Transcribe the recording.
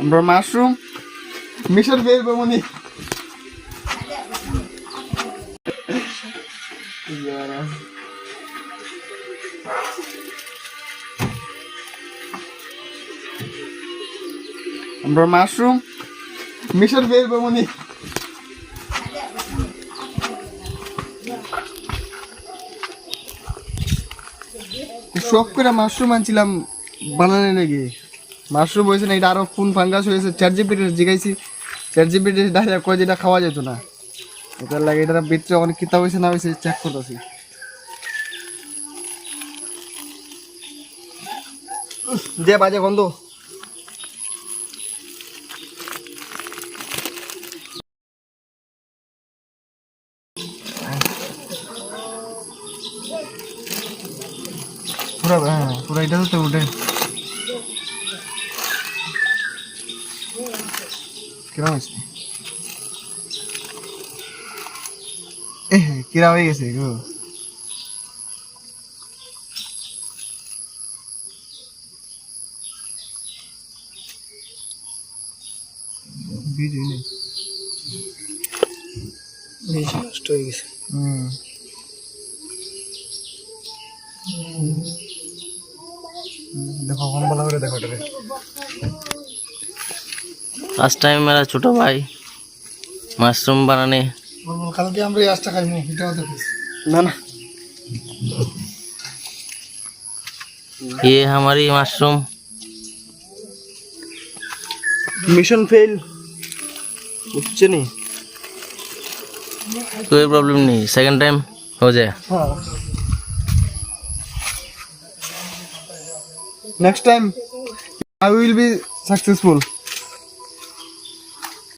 আমরা মাশরুম মিশর ফেলবো মনে আমরা মাশরুম মিশর ফেলবো মনে শখ করে মাশরুম আনছিলাম বানানে লেগে মাশরুম হয়েছে না এটা আরো কোন ফাঙ্গাস হয়েছে চ্যাট জিপিটি জিজ্ঞাসি চ্যাট জিপিটি ডাইরেক্ট কয় যেটা খাওয়া যেত না এটার লাগে এটা ভিতরে অনেক কিতাব হয়েছে না হয়েছে চেক করতেছি যে বাজে গন্ধ পুরা হ্যাঁ পুরা এটা তো উঠে কিরা হয়েছে কিরা হয়ে গেছে গো ভিডিও নেই বেশি নষ্ট হয়ে গেছে देखो कौन बोला करे देखो डरे लास्ट टाइम मेरा छोटा भाई मशरूम बनाने कल के हम आज खाई এটা দেখো না না ये हमारी मशरूम मिशन फेल कुछ नहीं कोई प्रॉब्लम नहीं सेकंड टाइम हो जाए हाँ next time I will be successful